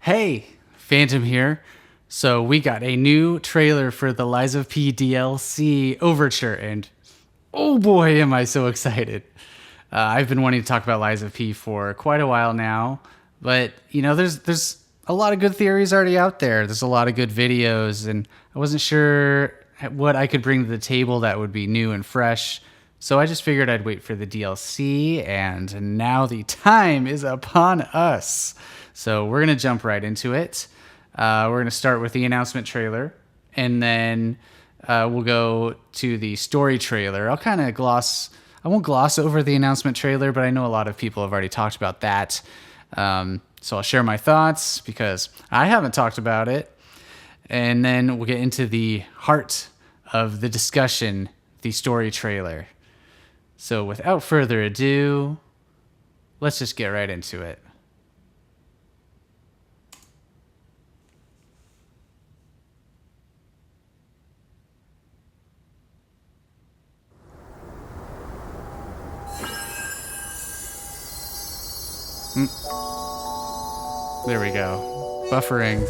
Hey, Phantom here. So we got a new trailer for the Lies of P DLC Overture, and oh boy, am I so excited. I've been wanting to talk about Lies of P for quite a while now, but there's a lot of good theories already out there. There's a lot of good videos, and I wasn't sure what I could bring to the table that would be new and fresh. So I just figured I'd wait for the DLC, and now the time is upon us. So we're going to jump right into it. We're going to start with the announcement trailer, and then we'll go to the story trailer. I won't gloss over the announcement trailer, but I know a lot of people have already talked about that. So I'll share my thoughts because I haven't talked about it. And then we'll get into the heart of the discussion, the story trailer. So without further ado, let's just get right into it. There we go. Buffering.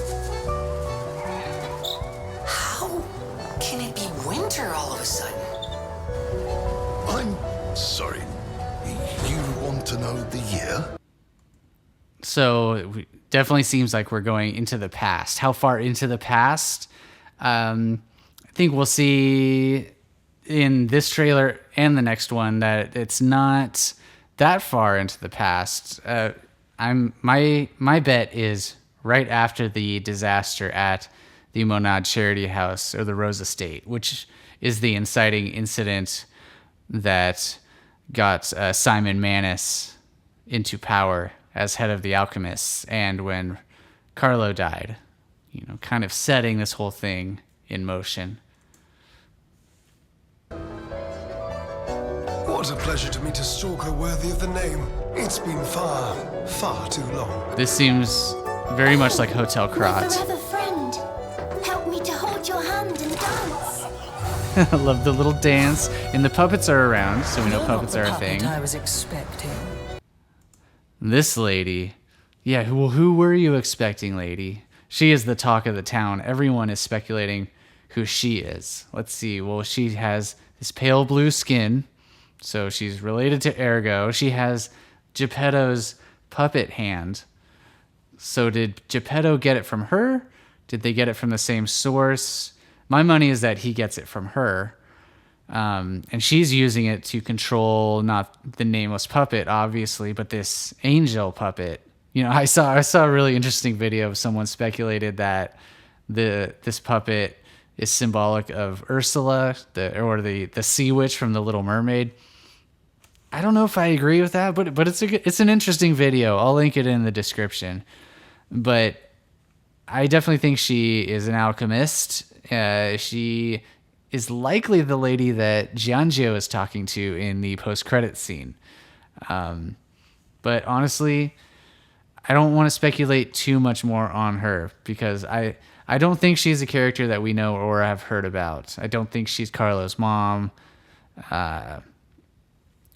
How can it be winter all of a sudden? I'm sorry. You want to know the year? So it definitely seems like we're going into the past. How far into the past? I think we'll see in this trailer and the next one that it's not that far into the past. My bet is right after the disaster at the Monad Charity House or the Rose Estate, which is the inciting incident that got Simon Manus into power as head of the Alchemists, and when Carlo died, kind of setting this whole thing in motion. What a pleasure to meet a stalker worthy of the name. It's been far, far too long. This seems very much like Hotel My Krat. forever friend, help me to hold your hand and dance. I love the little dance, and the puppets are around, so we know puppets are a thing. I was expecting. This lady, yeah, who were you expecting, lady? She is the talk of the town. Everyone is speculating who she is. Let's see. Well, she has this pale blue skin, so she's related to Ergo. She has Geppetto's puppet hand. So did Geppetto get it from her? Did they get it from the same source? My money is that he gets it from her. And she's using it to control not the nameless puppet, obviously, but this angel puppet. I saw a really interesting video of someone speculated that this puppet is symbolic of Ursula, the sea witch from The Little Mermaid. I don't know if I agree with that, but it's an interesting video. I'll link it in the description. But I definitely think she is an alchemist. She is likely the lady that Giangio is talking to in the post-credit scene. But honestly, I don't want to speculate too much more on her because I don't think she's a character that we know or have heard about. I don't think she's Carlo's mom.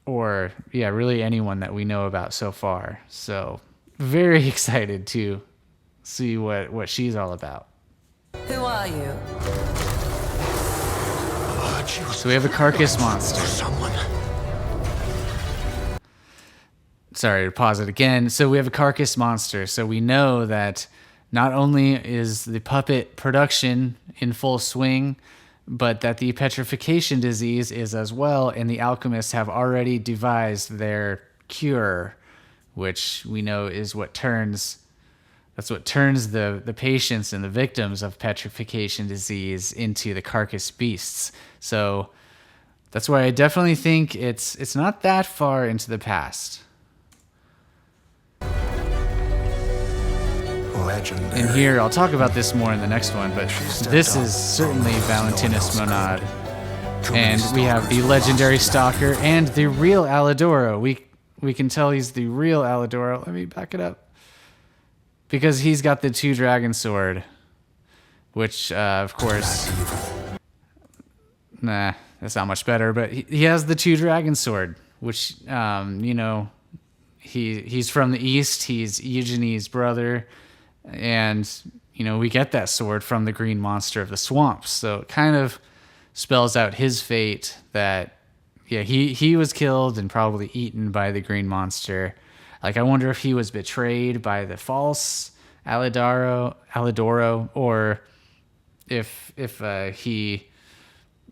Or really anyone that we know about so far. So very excited to see what she's all about. Who are you? So we have a carcass monster. Someone. Sorry to pause it again. So we have a carcass monster. So we know that not only is the puppet production in full swing, but that the petrification disease is as well, and the alchemists have already devised their cure, which we know is what turns the patients and the victims of petrification disease into the carcass beasts. So that's why I definitely think it's not that far into the past. Legendary. And here, I'll talk about this more in the next one, but this is certainly Valentinus Monad. And we have the legendary Stalker and the real Alidoro. We can tell he's the real Alidoro. Let me back it up. Because he's got the two dragon sword, which, of course... Nah, that's not much better, but he has the two dragon sword, which, he's from the East. He's Eugenie's brother. And, we get that sword from the green monster of the swamps. So it kind of spells out his fate that, yeah, he was killed and probably eaten by the green monster. Like, I wonder if he was betrayed by the false Alidoro, or if he,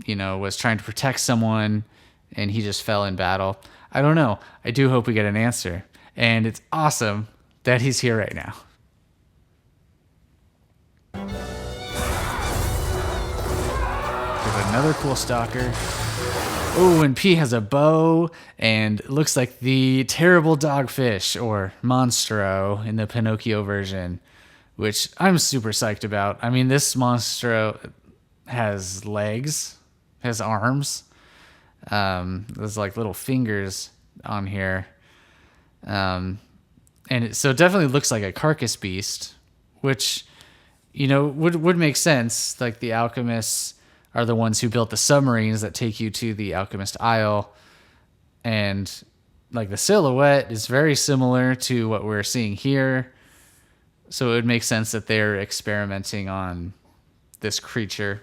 was trying to protect someone and he just fell in battle. I don't know. I do hope we get an answer. And it's awesome that he's here right now. Another cool stalker. Oh, and P has a bow and it looks like the terrible dogfish, or Monstro in the Pinocchio version, which I'm super psyched about. I mean, this Monstro has legs, has arms. There's like little fingers on here. So it definitely looks like a carcass beast, which, would make sense. Like, the alchemists are the ones who built the submarines that take you to the Alchemist Isle. And like, the silhouette is very similar to what we're seeing here. So it would make sense that they're experimenting on this creature.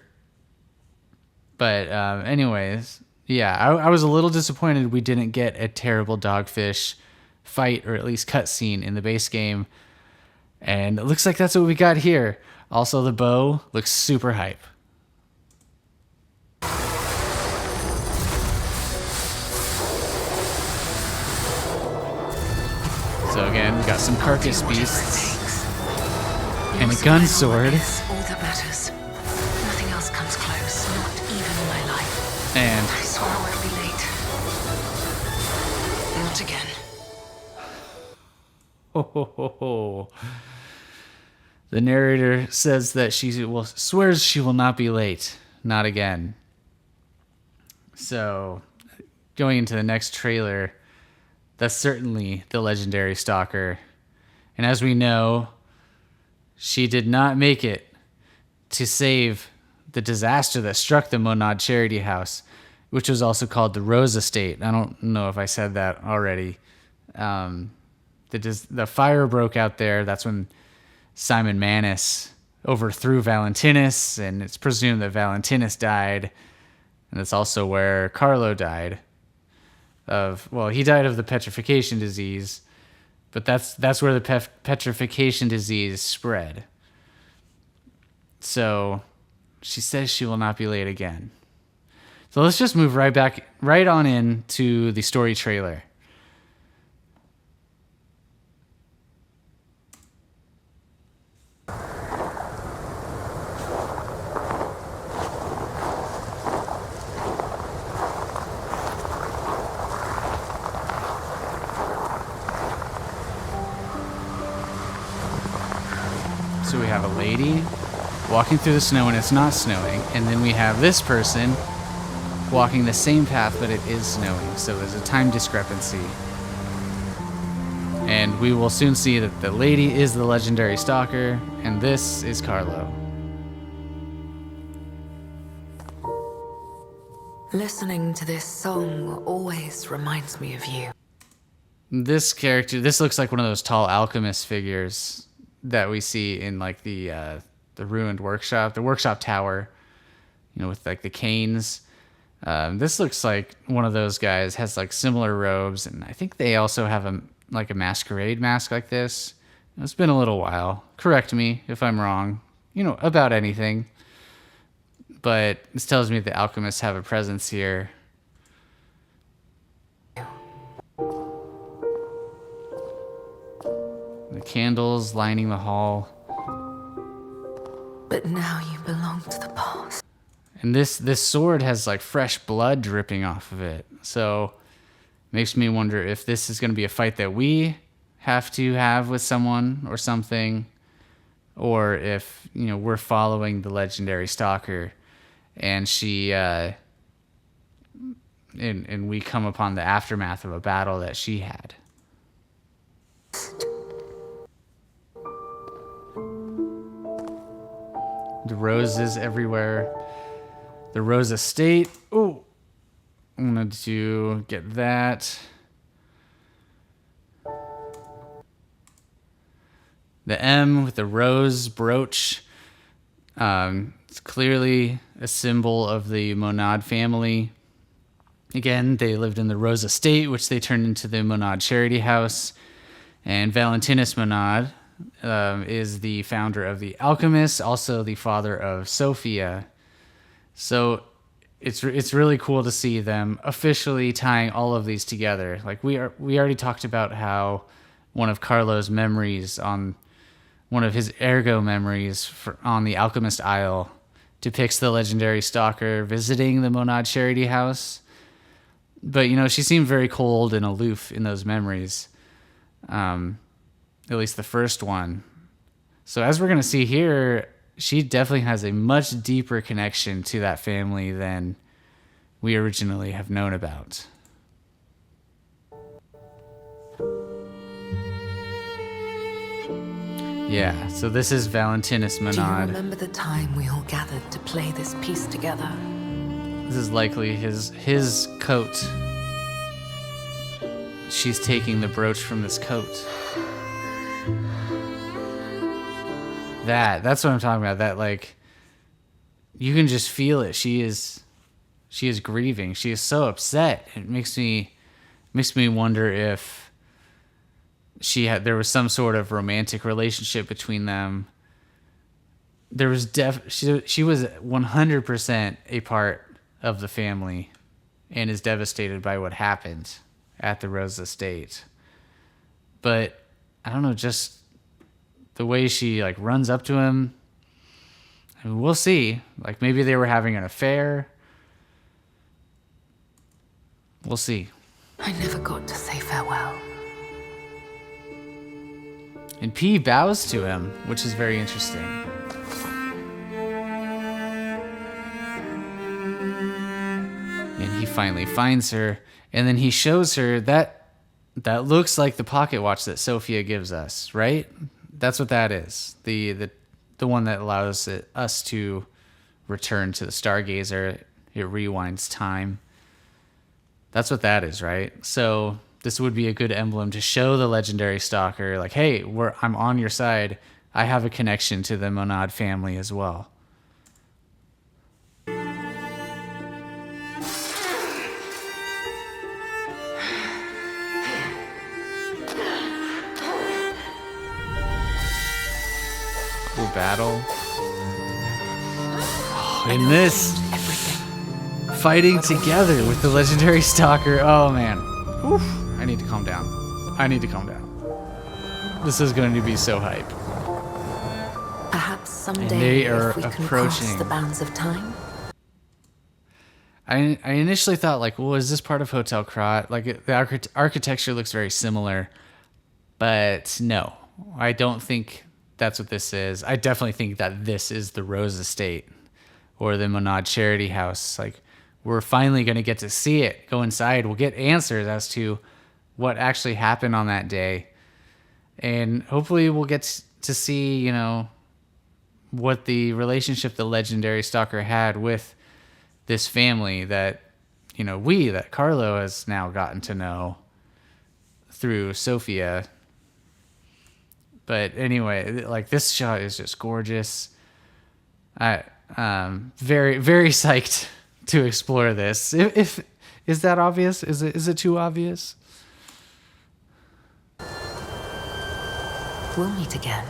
But anyways, yeah, I was a little disappointed we didn't get a terrible dogfish fight, or at least cutscene, in the base game. And it looks like that's what we got here. Also, the bow looks super hype. So again, we got some carcass beasts and a gun sword. All that matters. Nothing else comes close, not even my life. And I swear I won't be late. Not again. The narrator says that swears she will not be late. Not again. So, going into the next trailer, that's certainly the legendary stalker. And as we know, she did not make it to save the disaster that struck the Monad Charity House, which was also called the Rose Estate. I don't know if I said that already. The fire broke out there. That's when Simon Manus overthrew Valentinus, and it's presumed that Valentinus died. And that's also where Carlo died. He died of the petrification disease, but that's where the petrification disease spread. So she says she will not be late again. So let's just move right on in to the story trailer. So we have a lady walking through the snow and it's not snowing. And then we have this person walking the same path, but it is snowing. So there's a time discrepancy. And we will soon see that the lady is the legendary stalker, and this is Carlo. Listening to this song always reminds me of you. This looks like one of those tall alchemist figures that we see in like the ruined workshop, the workshop tower, with like the canes. This looks like one of those guys, has like similar robes, and I think they also have a masquerade mask like this. It's been a little while. Correct me if I'm wrong, about anything. But this tells me the alchemists have a presence here. The candles lining the hall. But now you belong to the past. And this sword has like fresh blood dripping off of it. So makes me wonder if this is going to be a fight that we have to have with someone or something, or if, we're following the legendary stalker and she and we come upon the aftermath of a battle that she had. The roses everywhere. The Rose Estate. Oh, I'm going to get that. The M with the rose brooch. It's clearly a symbol of the Monad family. Again, they lived in the Rose Estate, which they turned into the Monad Charity House. And Valentinus Monad is the founder of the Alchemists, also the father of Sophia. So it's really cool to see them officially tying all of these together. Like we already talked about how one of Carlo's memories on one of his ergo memories on the Alchemist Isle depicts the legendary stalker visiting the Monad Charity House. But, she seemed very cold and aloof in those memories. At least the first one. So as we're going to see here, she definitely has a much deeper connection to that family than we originally have known about. Yeah, so this is Valentinus Do you Monad. remember the time we all gathered to play this piece together? This is likely his coat. She's taking the brooch from this coat. That's what I'm talking about. That, like, you can just feel it. She is grieving. She is so upset. It makes me wonder if there was some sort of romantic relationship between them. There was she was 100% a part of the family and is devastated by what happened at the Rose Estate. But I don't know, just the way she like runs up to him. I mean, we'll see. Like maybe they were having an affair. We'll see. I never got to say farewell. And P bows to him, which is very interesting. And he finally finds her, and then he shows her that looks like the pocket watch that Sophia gives us, right? That's what that is. The one that allows us to return to the Stargazer. It rewinds time. That's what that is, right? So this would be a good emblem to show the legendary stalker, like, hey, I'm on your side. I have a connection to the Monad family as well. Cool battle. Oh, and this, fighting together with the legendary stalker. Oh, man. Oof. I need to calm down. This is going to be so hype. Perhaps someday, And they are if we can approaching. cross the bounds of time. I initially thought, like, well, is this part of Hotel Krat? Like, the architecture looks very similar. But no, I don't think that's what this is. I definitely think that this is the Rose Estate or the Monad Charity House. Like, we're finally going to get to see it, go inside. We'll get answers as to what actually happened on that day. And hopefully we'll get to see, what the relationship the legendary stalker had with this family that, that Carlo has now gotten to know through Sophia. But anyway, like, this shot is just gorgeous. Very, very psyched to explore this. If is that obvious? Is it too obvious? We'll meet again.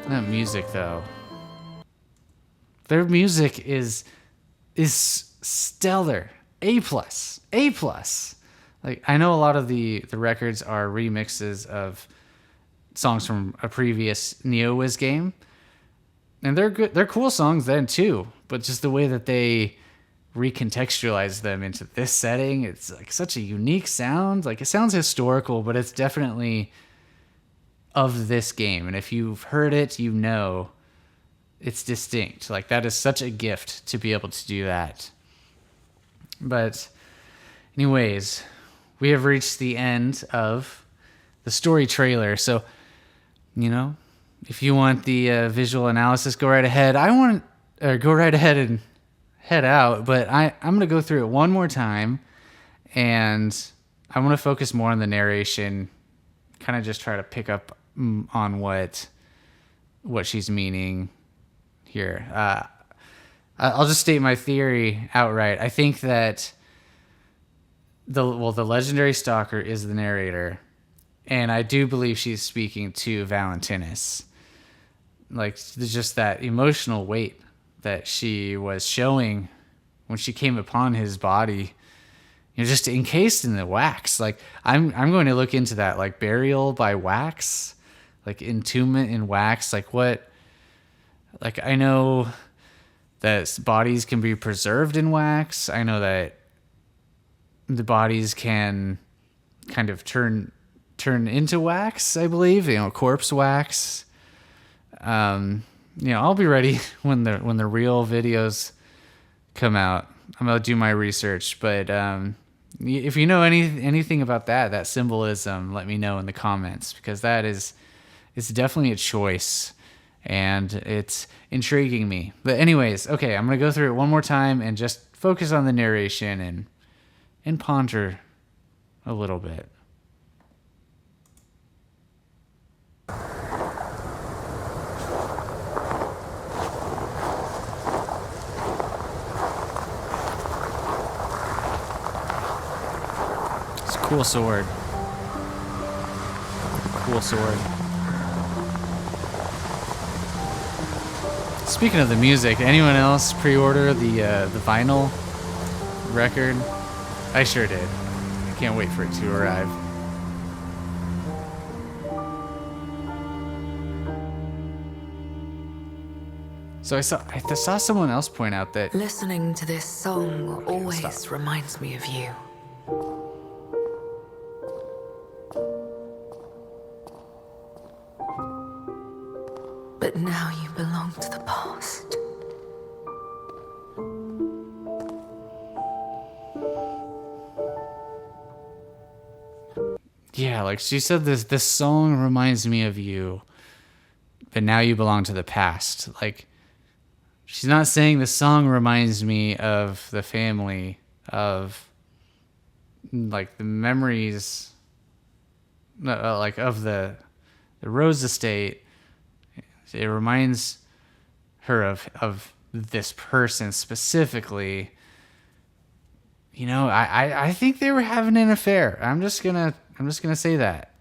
That music, though. Their music is stellar. A+. Like, I know a lot of the records are remixes of songs from a previous NeoWiz game, and they're good. They're cool songs then too, but just the way that they recontextualize them into this setting, it's like such a unique sound. Like, it sounds historical, but it's definitely of this game, and if you've heard it, it's distinct. Like, that is such a gift to be able to do that. But anyways, we have reached the end of the story trailer. So, if you want the visual analysis, go right ahead. Go right ahead and head out. But I'm going to go through it one more time, and I want to focus more on the narration, kind of just try to pick up on what she's meaning here. I'll just state my theory outright. I think that the legendary stalker is the narrator, and I do believe she's speaking to Valentinus. Like, there's just that emotional weight that she was showing when she came upon his body, just encased in the wax. Like, I'm going to look into that, like burial by wax, like entombment in wax. Like what? Like, I know that bodies can be preserved in wax. I know that the bodies can kind of turn into wax, I believe, corpse wax. I'll be ready when the real videos come out. I'm going to do my research, but if you know anything about that symbolism, let me know in the comments, because it's definitely a choice and it's intriguing me. But anyways, okay, I'm going to go through it one more time and just focus on the narration and ponder a little bit. It's a cool sword. Cool sword. Speaking of the music, anyone else pre-order the vinyl record? I sure did. I can't wait for it to arrive. So I saw someone else point out that Listening to this song always reminds me of you. But now you belong to the past. yeah, like she said, this song reminds me of you, but now you belong to the past. Like, she's not saying the song reminds me of the family, of like the memories, like of the Rose estate. It reminds her of this person specifically. I think they were having an affair. I'm just gonna say that.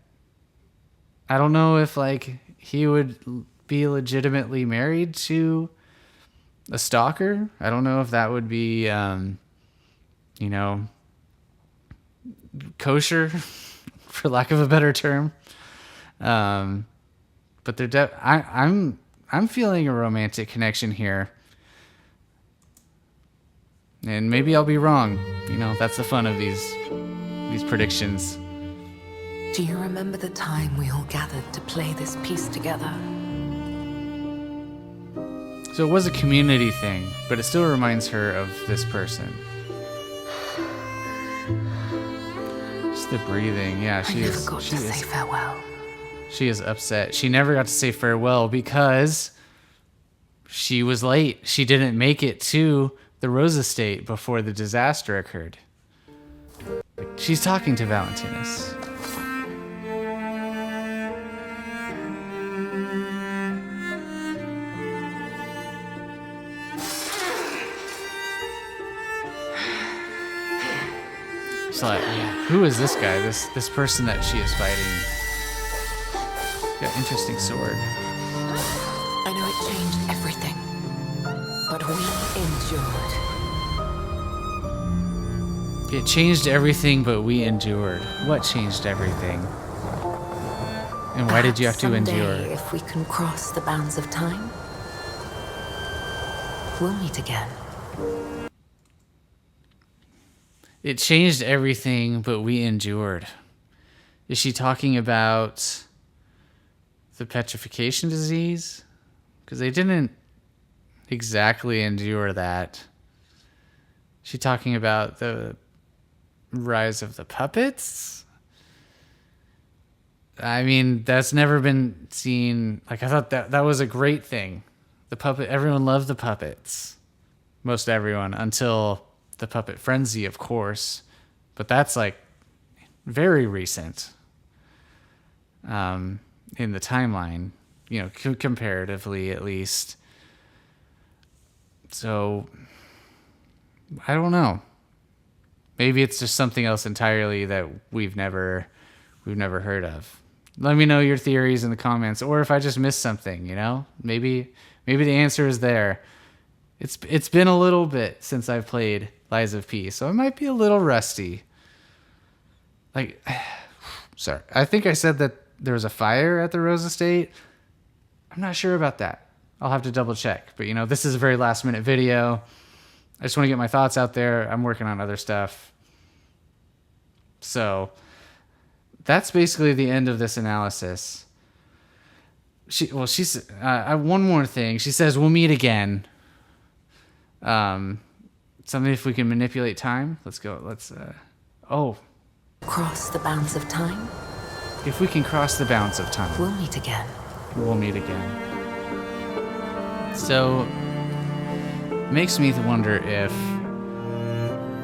I don't know if like he would be legitimately married to a stalker. I don't know if that would be kosher, for lack of a better term. But I'm feeling a romantic connection here. And maybe I'll be wrong. That's the fun of these predictions. Do you remember the time we all gathered to play this piece together? So it was a community thing, but it still reminds her of this person. Just the breathing. Yeah, I never got to say farewell. She is upset. She never got to say farewell because she was late. She didn't make it to the Rose estate before the disaster occurred. She's talking to Valentinus. It's like, who is this guy? This person that she is fighting. Got an interesting sword. I know it changed everything, but we endured. It changed everything, but we endured. What changed everything? And why did you have to endure? Someday, if we can cross the bounds of time, we'll meet again. It changed everything, but we endured. Is she talking about the petrification disease? Because they didn't exactly endure that. Is she talking about the rise of the puppets? I mean, that's never been seen. Like, I thought that was a great thing. The puppet, everyone loved the puppets. Most everyone, until the puppet frenzy, of course. But that's like very recent in the timeline, you know, comparatively at least. So, I don't know. Maybe it's just something else entirely that we've never heard of. Let me know your theories in the comments, or if I just missed something, you know? Maybe the answer is there. It's been a little bit since I've played Lies of P, so I might be a little rusty. Like, sorry. I think I said that there was a fire at the Rose Estate. I'm not sure about that. I'll have to double check. But, you know, this is a very last minute video. I just want to get my thoughts out there. I'm working on other stuff. So that's basically the end of this analysis. She's one more thing. She says, we'll meet again. Something if we can manipulate time. Let's go. Cross the bounds of time. If we can cross the bounds of time, We'll meet again. we'll meet again. So, makes me wonder if,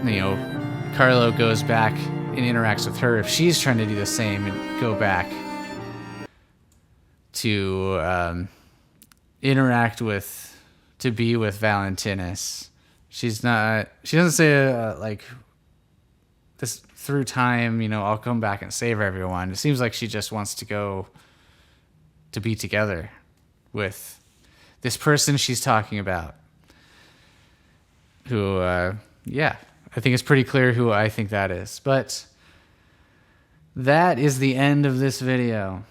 you know, Carlo goes back and interacts with her, if she's trying to do the same and go back to interact with, to be with Valentinus. She doesn't say like this through time, you know, I'll come back and save everyone. It seems like she just wants to go to be together with this person she's talking about. Who, yeah, I think it's pretty clear who I think that is. But that is the end of this video.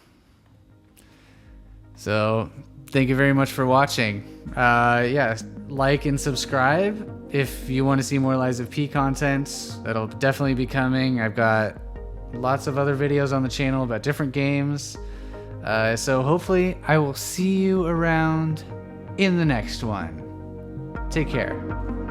So thank you very much for watching. Yeah, like and subscribe if you want to see more Lies of P content. That'll definitely be coming. I've got lots of other videos on the channel about different games. So hopefully I will see you around in the next one. Take care.